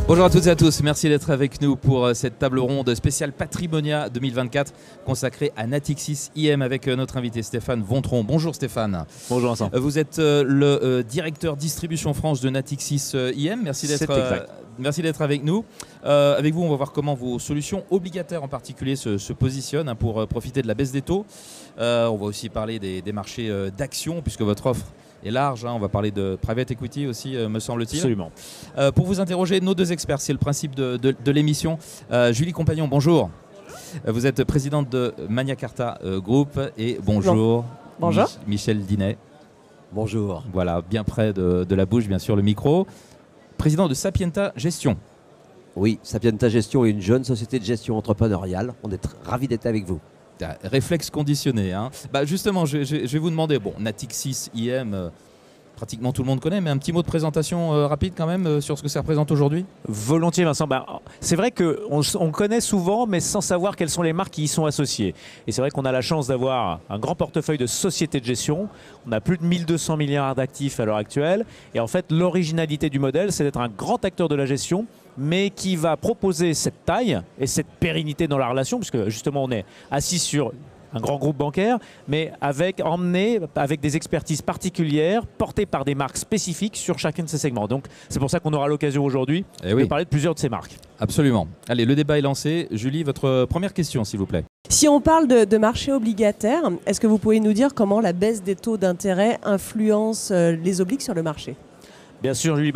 Bonjour à toutes et à tous, merci d'être avec nous pour cette table ronde spéciale Patrimonia 2024 consacrée à Natixis IM avec notre invité Stéphane Vontron. Bonjour Stéphane. Bonjour Vincent. Vous êtes le directeur distribution France de Natixis IM, merci d'être avec nous. Avec vous, on va voir comment vos solutions obligataires en particulier se positionnent pour profiter de la baisse des taux. On va aussi parler des marchés d'actions puisque votre offre est large, on va parler de private equity aussi, me semble-t-il. Absolument. Pour vous interroger, nos deux experts, c'est le principe de l'émission. Julie Compagnon, bonjour. Vous êtes présidente de Magna Carta Group et bonjour. Bonjour. Michel Dinet. Bonjour. Voilà, bien près de la bouche, bien sûr, le micro. Président de Sapienta Gestion. Oui, Sapienta Gestion est une jeune société de gestion entrepreneuriale. On est ravis d'être avec vous. Réflexe conditionné. Justement, je vais vous demander, Natixis IM, pratiquement tout le monde connaît, mais un petit mot de présentation rapide quand même sur ce que ça représente aujourd'hui. Volontiers Vincent. C'est vrai qu'on connaît souvent, mais sans savoir quelles sont les marques qui y sont associées. Et c'est vrai qu'on a la chance d'avoir un grand portefeuille de sociétés de gestion. On a plus de 1200 milliards d'actifs à l'heure actuelle. Et en fait, l'originalité du modèle, c'est d'être un grand acteur de la gestion, mais qui va proposer cette taille et cette pérennité dans la relation, puisque justement on est assis sur un grand groupe bancaire, mais emmené avec des expertises particulières, portées par des marques spécifiques sur chacun de ces segments. Donc c'est pour ça qu'on aura l'occasion aujourd'hui de parler de plusieurs de ces marques. Absolument. Allez, le débat est lancé. Julie, votre première question s'il vous plaît. Si on parle de marché obligataire, est-ce que vous pouvez nous dire comment la baisse des taux d'intérêt influence les obliques sur le marché? Bien sûr, Julie.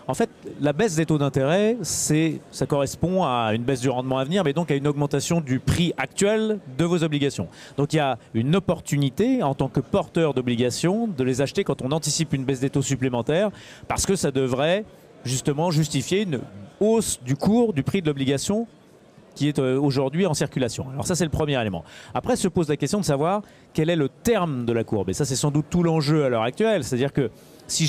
En fait, la baisse des taux d'intérêt, ça correspond à une baisse du rendement à venir, mais donc à une augmentation du prix actuel de vos obligations. Donc il y a une opportunité en tant que porteur d'obligations de les acheter quand on anticipe une baisse des taux supplémentaires, parce que ça devrait justement justifier une hausse du cours du prix de l'obligation qui est aujourd'hui en circulation. Alors ça, c'est le premier élément. Après, se pose la question de savoir quel est le terme de la courbe. Et ça, c'est sans doute tout l'enjeu à l'heure actuelle. C'est-à-dire que si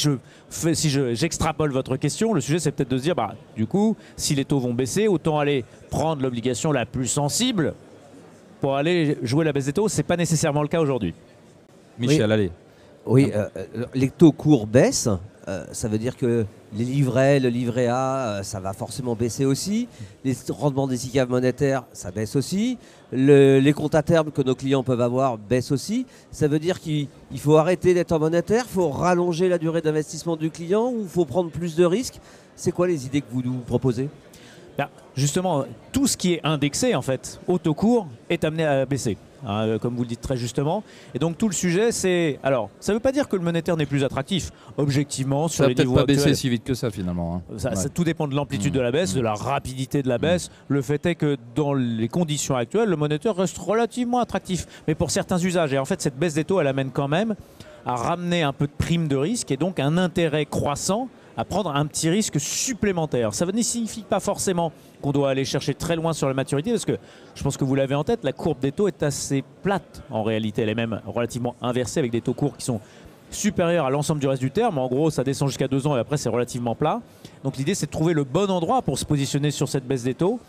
j'extrapole votre question, le sujet, c'est peut-être de se dire, du coup, si les taux vont baisser, autant aller prendre l'obligation la plus sensible pour aller jouer la baisse des taux. Ce n'est pas nécessairement le cas aujourd'hui. Michel, allez. Oui, les taux courts baissent. Ça veut dire que les livrets, le livret A, ça va forcément baisser aussi. Les rendements des ICAV monétaires, ça baisse aussi. Les comptes à terme que nos clients peuvent avoir baissent aussi. Ça veut dire qu'il faut arrêter d'être en monétaire, il faut rallonger la durée d'investissement du client ou il faut prendre plus de risques. C'est quoi les idées que vous nous proposez ? Justement, tout ce qui est indexé, en fait, au taux court, est amené à baisser, comme vous le dites très justement. Et donc tout le sujet, c'est... Alors, ça ne veut pas dire que le monétaire n'est plus attractif. Objectivement, sur les niveaux actuels... Ça va peut-être pas baisser si vite que ça, finalement. Tout dépend de l'amplitude de la baisse, de la rapidité de la baisse. Le fait est que dans les conditions actuelles, le monétaire reste relativement attractif. Mais pour certains usages. Et en fait, cette baisse des taux, elle amène quand même à ramener un peu de prime de risque et donc un intérêt croissant à prendre un petit risque supplémentaire. Ça ne signifie pas forcément qu'on doit aller chercher très loin sur la maturité, parce que je pense que vous l'avez en tête, la courbe des taux est assez plate en réalité. Elle est même relativement inversée avec des taux courts qui sont supérieurs à l'ensemble du reste du terme. En gros, ça descend jusqu'à 2 ans et après c'est relativement plat. Donc l'idée, c'est de trouver le bon endroit pour se positionner sur cette baisse des taux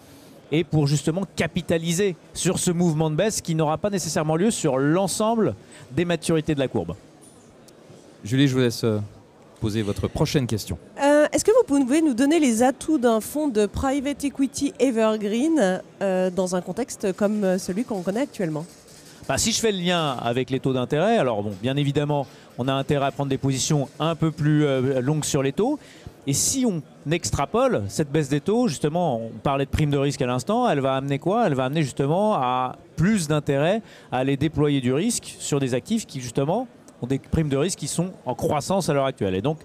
et pour justement capitaliser sur ce mouvement de baisse qui n'aura pas nécessairement lieu sur l'ensemble des maturités de la courbe. Julie, je vous laisse poser votre prochaine question. Est-ce que vous pouvez nous donner les atouts d'un fonds de private equity evergreen dans un contexte comme celui qu'on connaît actuellement? Si je fais le lien avec les taux d'intérêt, alors bien évidemment, on a intérêt à prendre des positions un peu plus longues sur les taux. Et si on extrapole cette baisse des taux, justement, on parlait de prime de risque à l'instant, elle va amener quoi? Elle va amener justement à plus d'intérêt à aller déployer du risque sur des actifs qui justement ont des primes de risque qui sont en croissance à l'heure actuelle. Et donc,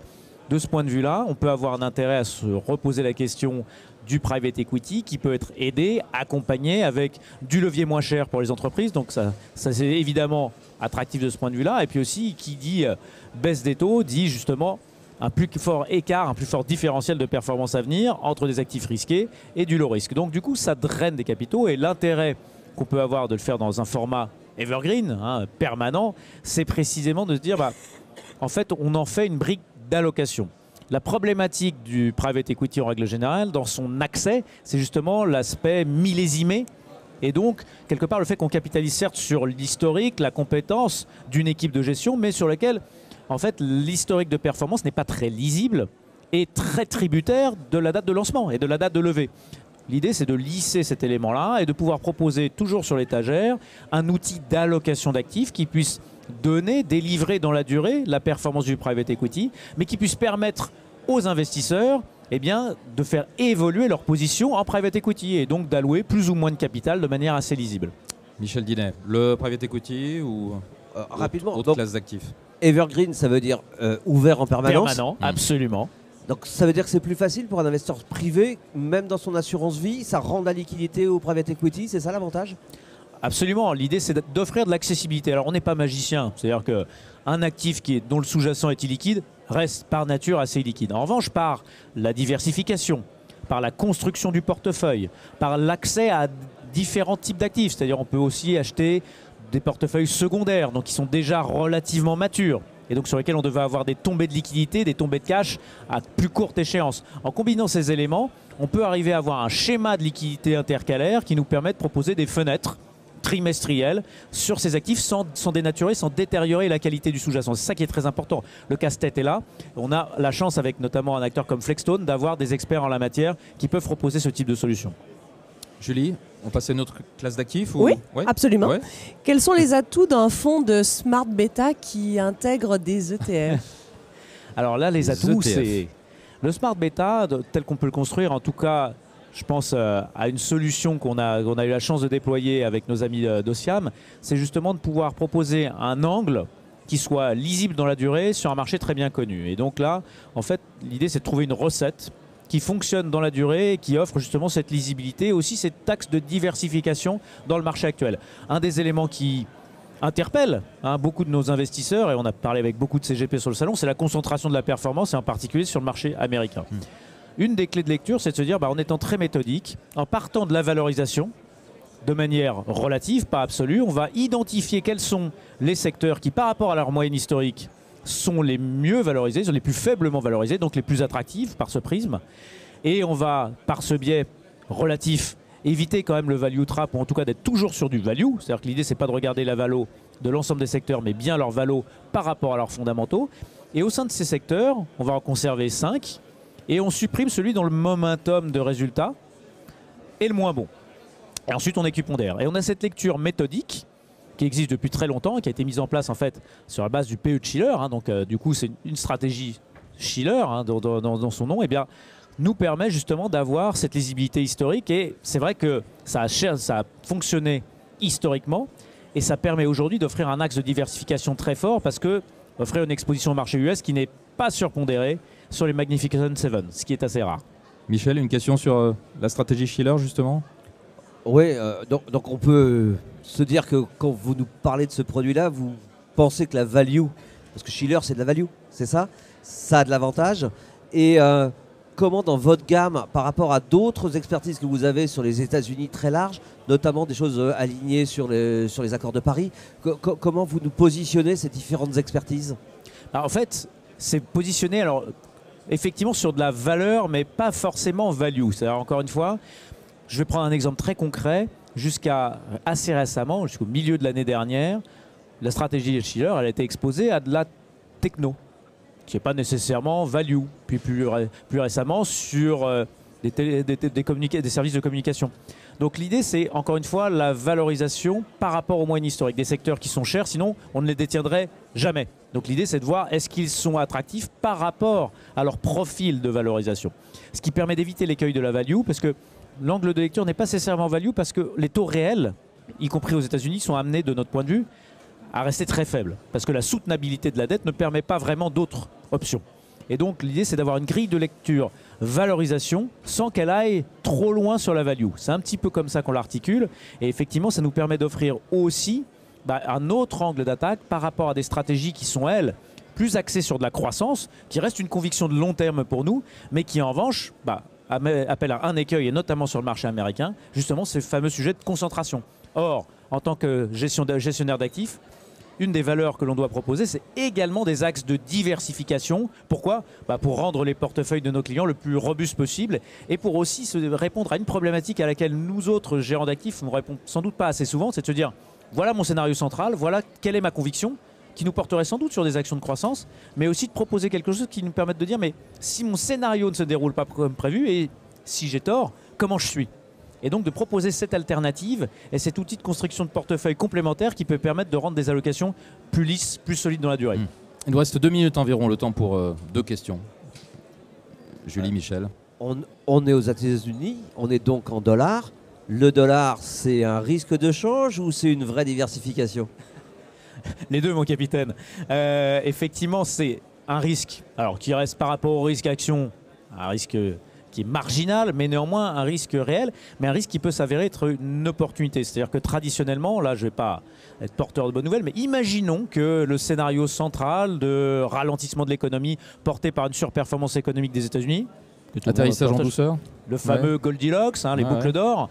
de ce point de vue-là, on peut avoir un intérêt à se reposer la question du private equity qui peut être aidé, accompagné avec du levier moins cher pour les entreprises. Donc ça c'est évidemment attractif de ce point de vue-là. Et puis aussi, qui dit baisse des taux, dit justement un plus fort écart, un plus fort différentiel de performance à venir entre des actifs risqués et du low risk. Donc du coup, ça draine des capitaux et l'intérêt qu'on peut avoir de le faire dans un format evergreen, permanent, c'est précisément de se dire, en fait, on en fait une brique d'allocation. La problématique du private equity en règle générale, dans son accès, c'est justement l'aspect millésimé. Et donc, quelque part, le fait qu'on capitalise certes sur l'historique, la compétence d'une équipe de gestion, mais sur laquelle, en fait, l'historique de performance n'est pas très lisible. est très tributaire de la date de lancement et de la date de levée. L'idée, c'est de lisser cet élément-là et de pouvoir proposer toujours sur l'étagère un outil d'allocation d'actifs qui puisse donner, délivrer dans la durée la performance du private equity, mais qui puisse permettre aux investisseurs de faire évoluer leur position en private equity et donc d'allouer plus ou moins de capital de manière assez lisible. Michel Dinet, le private equity ou rapidement, autre classe d'actifs? Evergreen, ça veut dire ouvert en permanence. Permanent, absolument. Donc ça veut dire que c'est plus facile pour un investisseur privé, même dans son assurance vie, ça rend de la liquidité au private equity, c'est ça l'avantage? Absolument, l'idée c'est d'offrir de l'accessibilité. Alors on n'est pas magicien, c'est-à-dire qu'un actif dont le sous-jacent est illiquide reste par nature assez illiquide. En revanche, par la diversification, par la construction du portefeuille, par l'accès à différents types d'actifs, c'est-à-dire on peut aussi acheter des portefeuilles secondaires, donc qui sont déjà relativement matures, et donc sur lesquels on devait avoir des tombées de liquidité, des tombées de cash à plus courte échéance. En combinant ces éléments, on peut arriver à avoir un schéma de liquidité intercalaire qui nous permet de proposer des fenêtres trimestrielles sur ces actifs sans dénaturer, sans détériorer la qualité du sous-jacent. C'est ça qui est très important. Le casse-tête est là. On a la chance, avec notamment un acteur comme Flexstone, d'avoir des experts en la matière qui peuvent proposer ce type de solution. Julie, on passe à une autre classe d'actifs Oui, absolument. Ouais. Quels sont les atouts d'un fonds de smart beta qui intègre des ETF? Alors là, les atouts, ETF. c'est le smart beta, tel qu'on peut le construire, en tout cas, je pense à une solution qu'on a eu la chance de déployer avec nos amis d'Osiam, c'est justement de pouvoir proposer un angle qui soit lisible dans la durée sur un marché très bien connu. Et donc là, en fait, l'idée, c'est de trouver une recette qui fonctionne dans la durée et qui offre justement cette lisibilité et aussi cette axe de diversification dans le marché actuel. Un des éléments qui interpelle beaucoup de nos investisseurs, et on a parlé avec beaucoup de CGP sur le salon, c'est la concentration de la performance, et en particulier sur le marché américain. Une des clés de lecture, c'est de se dire, en étant très méthodique, en partant de la valorisation, de manière relative, pas absolue, on va identifier quels sont les secteurs qui, par rapport à leur moyenne historique, sont les mieux valorisés, sont les plus faiblement valorisés, donc les plus attractifs par ce prisme. Et on va, par ce biais relatif, éviter quand même le value trap, ou en tout cas d'être toujours sur du value. C'est-à-dire que l'idée, c'est pas de regarder la valo de l'ensemble des secteurs, mais bien leur valo par rapport à leurs fondamentaux. Et au sein de ces secteurs, on va en conserver 5, et on supprime celui dont le momentum de résultat est le moins bon. Et ensuite, on équipondère. Et on a cette lecture méthodique qui existe depuis très longtemps et qui a été mise en place en fait sur la base du PE de Shiller. Donc du coup, c'est une stratégie Shiller dans son nom. Et bien, nous permet justement d'avoir cette lisibilité historique. Et c'est vrai que ça a fonctionné historiquement et ça permet aujourd'hui d'offrir un axe de diversification très fort parce que offrir une exposition au marché US qui n'est pas surpondérée sur les Magnificent Seven, ce qui est assez rare. Michel, une question sur la stratégie Shiller justement? Oui, donc on peut se dire que quand vous nous parlez de ce produit-là, vous pensez que la value, parce que Shiller c'est de la value, c'est ça? Ça a de l'avantage. Et comment dans votre gamme, par rapport à d'autres expertises que vous avez sur les États-Unis très larges, notamment des choses alignées sur les accords de Paris, comment vous nous positionnez ces différentes expertises? En fait, c'est positionné effectivement sur de la valeur, mais pas forcément value. C'est-à-dire, encore une fois, je vais prendre un exemple très concret. Jusqu'à assez récemment, jusqu'au milieu de l'année dernière, la stratégie de Shiller, elle a été exposée à de la techno, qui n'est pas nécessairement value. Puis plus récemment, sur des services de communication. Donc l'idée, c'est encore une fois la valorisation par rapport aux moyennes historiques. Des secteurs qui sont chers, sinon on ne les détiendrait jamais. Donc l'idée, c'est de voir est-ce qu'ils sont attractifs par rapport à leur profil de valorisation. Ce qui permet d'éviter l'écueil de la value, parce que l'angle de lecture n'est pas nécessairement value parce que les taux réels, y compris aux États-Unis, sont amenés, de notre point de vue, à rester très faibles. Parce que la soutenabilité de la dette ne permet pas vraiment d'autres options. Et donc, l'idée, c'est d'avoir une grille de lecture valorisation sans qu'elle aille trop loin sur la value. C'est un petit peu comme ça qu'on l'articule. Et effectivement, ça nous permet d'offrir aussi un autre angle d'attaque par rapport à des stratégies qui sont, elles, plus axées sur de la croissance, qui reste une conviction de long terme pour nous, mais qui, en revanche, appelle à un écueil, et notamment sur le marché américain, justement ce fameux sujet de concentration. Or, en tant que gestionnaire d'actifs, une des valeurs que l'on doit proposer, c'est également des axes de diversification. Pourquoi? Pour rendre les portefeuilles de nos clients le plus robustes possible et pour aussi répondre à une problématique à laquelle nous autres gérants d'actifs ne répondons sans doute pas assez souvent, c'est de se dire, voilà mon scénario central, voilà quelle est ma conviction, qui nous porterait sans doute sur des actions de croissance, mais aussi de proposer quelque chose qui nous permette de dire mais si mon scénario ne se déroule pas comme prévu et si j'ai tort, comment je suis? Et donc de proposer cette alternative et cet outil de construction de portefeuille complémentaire qui peut permettre de rendre des allocations plus lisses, plus solides dans la durée. Il nous reste 2 minutes environ, le temps pour 2 questions. Julie, Michel. On est aux États-Unis, on est donc en dollars. Le dollar, c'est un risque de change ou c'est une vraie diversification? Les deux, mon capitaine. Effectivement, c'est un risque, alors qui reste par rapport au risque action, un risque qui est marginal, mais néanmoins un risque réel, mais un risque qui peut s'avérer être une opportunité. C'est-à-dire que traditionnellement, là je ne vais pas être porteur de bonnes nouvelles, mais imaginons que le scénario central de ralentissement de l'économie porté par une surperformance économique des États-Unis, atterrissage en douceur, le fameux Goldilocks, les boucles d'or.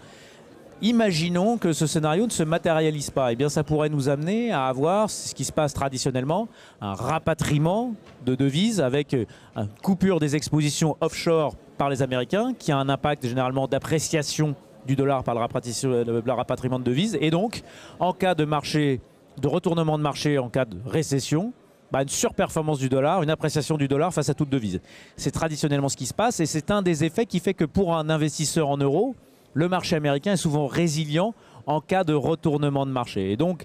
Imaginons que ce scénario ne se matérialise pas. Eh bien, ça pourrait nous amener à avoir ce qui se passe traditionnellement, un rapatriement de devises avec une coupure des expositions offshore par les Américains, qui a un impact généralement d'appréciation du dollar par le rapatriement de devises. Et donc, en cas de marché, de retournement de marché, en cas de récession, une surperformance du dollar, une appréciation du dollar face à toute devise. C'est traditionnellement ce qui se passe et c'est un des effets qui fait que pour un investisseur en euros, le marché américain est souvent résilient en cas de retournement de marché. Et donc,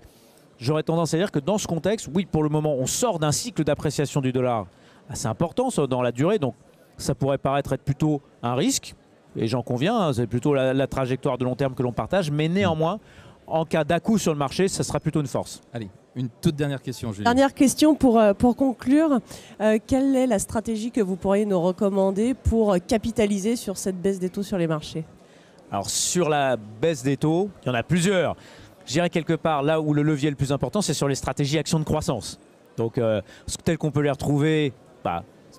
j'aurais tendance à dire que dans ce contexte, oui, pour le moment, on sort d'un cycle d'appréciation du dollar assez important dans la durée. Donc, ça pourrait paraître être plutôt un risque. Et j'en conviens, c'est plutôt la trajectoire de long terme que l'on partage. Mais néanmoins, en cas d'à-coup sur le marché, ça sera plutôt une force. Allez, une toute dernière question, Julie. Dernière question pour conclure. Quelle est la stratégie que vous pourriez nous recommander pour capitaliser sur cette baisse des taux sur les marchés? Alors sur la baisse des taux, il y en a plusieurs. Je dirais quelque part, là où le levier est le plus important, c'est sur les stratégies actions de croissance. Donc telles qu'on peut les retrouver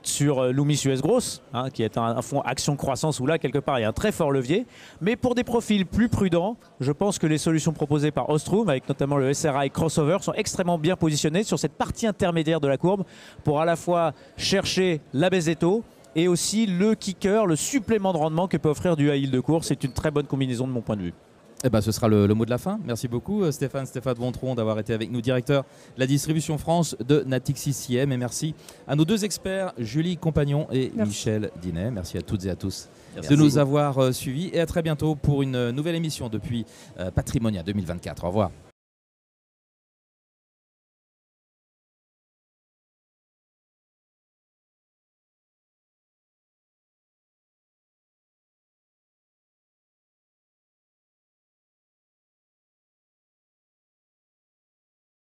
sur Loomis US Growth, qui est un fonds action croissance où là, quelque part, il y a un très fort levier. Mais pour des profils plus prudents, je pense que les solutions proposées par Ostrom, avec notamment le SRI Crossover, sont extrêmement bien positionnées sur cette partie intermédiaire de la courbe pour à la fois chercher la baisse des taux et aussi le kicker, le supplément de rendement que peut offrir du high yield de cours. C'est une très bonne combinaison de mon point de vue. Eh ben, ce sera le mot de la fin. Merci beaucoup Stéphane Bontron d'avoir été avec nous, directeur de la distribution France de Natixis IM. Et merci à nos 2 experts, Julie Compagnon et Michel Dinet. Merci à toutes et à tous de nous avoir suivis. Et à très bientôt pour une nouvelle émission depuis Patrimonia 2024. Au revoir.